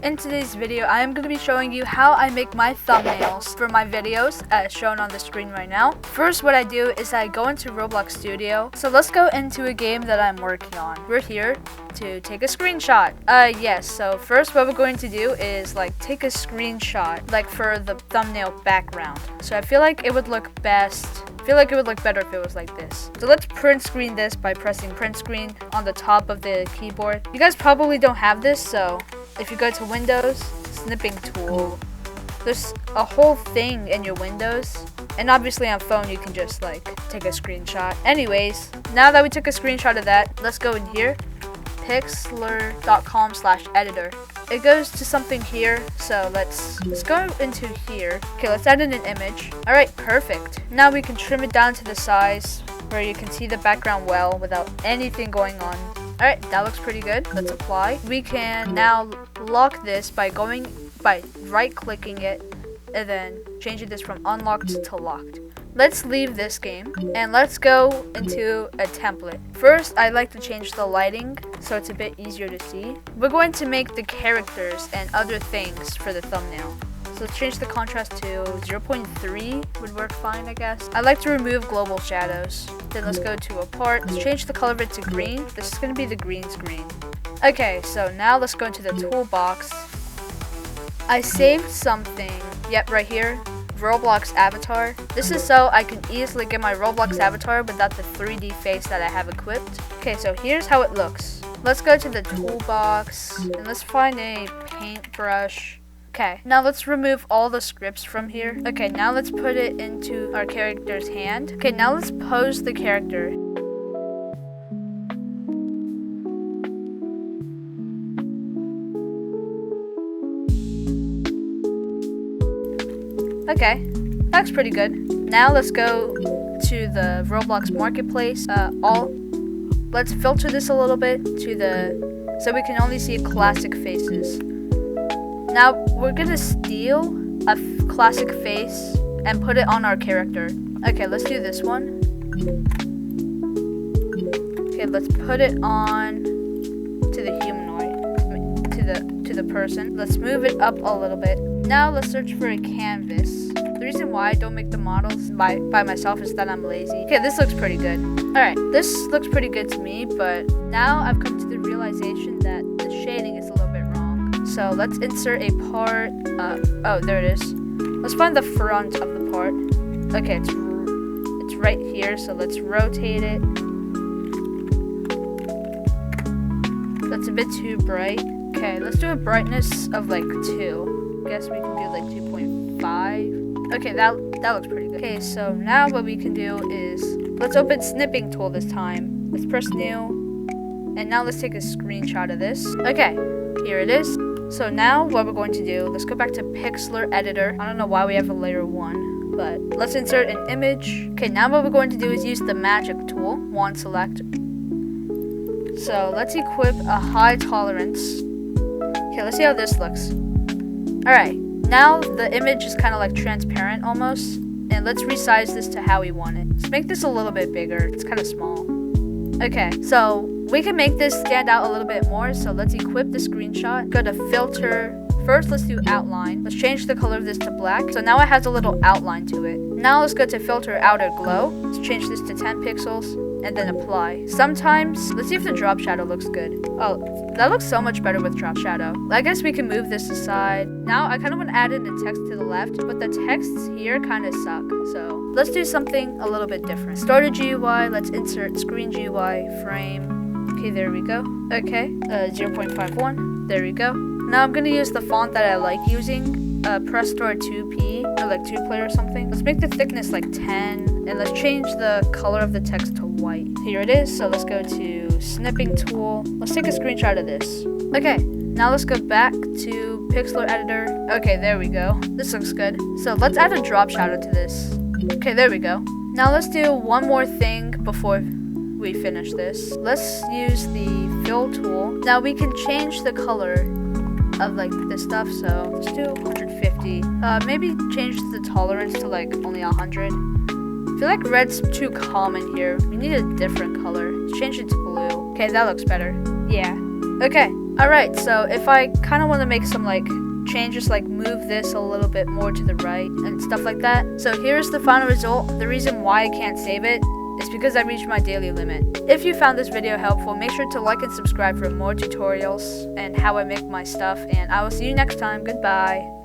In today's video, I am going to be showing you how I make my thumbnails for my videos as shown on the screen right now. First, what I do is I go into Roblox Studio. So let's go into a game that I'm working on. We're here to take a screenshot. Yes, so first what we're going to do is take a screenshot for the thumbnail background. So I feel like it would look best. I feel like it would look better if it was like this. So let's print screen this by pressing print screen on the top of the keyboard. You guys probably don't have this, so if you go to Windows, snipping tool, there's a whole thing in your windows. And obviously on phone you can just take a screenshot. Anyways, now that we took a screenshot of that, let's go in here, pixlr.com/editor. It goes to something here, so let's go into here. Okay, let's add in an image. Alright, perfect. Now we can trim it down to the size where you can see the background well without anything going on. Alright, that looks pretty good. Let's apply. We can now lock this by right clicking it and then changing this from unlocked to locked. Let's leave this game and let's go into a template. First, I like to change the lighting so it's a bit easier to see. We're going to make the characters and other things for the thumbnail. So let's change the contrast to 0.3 would work fine, I guess. I like to remove global shadows. Then let's go to apart. Let's change the color of it to green. This is going to be the green screen. Okay, so now let's go into the toolbox. I saved something. Yep, right here. Roblox avatar. This is so I can easily get my Roblox avatar without the 3D face that I have equipped. Okay, so here's how it looks. Let's go to the toolbox and let's find a paintbrush. Okay, now let's remove all the scripts from here. Okay, now let's put it into our character's hand. Okay, now let's pose the character. Okay, that looks pretty good. Now let's go to the Roblox Marketplace. Let's filter this a little bit so we can only see classic faces. Now we're gonna steal a classic face and put it on our character. Okay, let's do this one. Okay, let's put it on to the humanoid, to the person. Let's move it up a little bit. Now let's search for a canvas. The reason why I don't make the models by myself is that I'm lazy. Okay, this looks pretty good. Alright, this looks pretty good to me, but now I've come to the realization that the shading is a little bit wrong. So let's insert a part. Oh, there it is. Let's find the front of the part. Okay, it's right here, so let's rotate it. That's a bit too bright. Okay, let's do a brightness of 2. Guess we can do 2.5. Okay, that looks pretty good. Okay, so now what we can do is let's open snipping tool this time. Let's press new, and now let's take a screenshot of this. Okay, here it is. So now what we're going to do, let's go back to Pixlr editor. I don't know why we have a layer 1, but let's insert an image. Okay, now what we're going to do is use the magic tool, wand select. So let's equip a high tolerance. Okay, let's see how this looks. Alright, now the image is kind of transparent almost, and let's resize this to how we want it. Let's make this a little bit bigger. It's kind of small. Okay, so we can make this stand out a little bit more, so let's equip the screenshot. Go to filter. First, let's do outline. Let's change the color of this to black. So now it has a little outline to it. Now let's go to filter outer glow. Let's change this to 10 pixels. And then apply. Sometimes, let's see if the drop shadow looks good. Oh, that looks so much better with drop shadow. I guess we can move this aside. Now, I kind of want to add in the text to the left, but the texts here kind of suck. So, let's do something a little bit different. Start a GUI, let's insert screen GUI frame. Okay, there we go. Okay, 0.51, there we go. Now I'm going to use the font that I like using, Prestor 2P, or 2play or something. Let's make the thickness 10, and let's change the color of the text to white. Here it is, so let's go to snipping tool. Let's take a screenshot of this. Okay, now let's go back to Pixlr editor. Okay, there we go. This looks good. So let's add a drop shadow to this. Okay, there we go. Now let's do one more thing before we finish this. Let's use the fill tool. Now we can change the color of this stuff, so let's do 150. Maybe change the tolerance to only 100. I feel like red's too common here. We need a different color. Let's change it to blue. Okay, that looks better. Yeah. Okay, Alright, so if I kind of want to make some like changes, like move this a little bit more to the right and stuff like that. So here's the final result. The reason why I can't save it is because I reached my daily limit. If you found this video helpful, make sure to like and subscribe for more tutorials and how I make my stuff, and I will see you next time. Goodbye.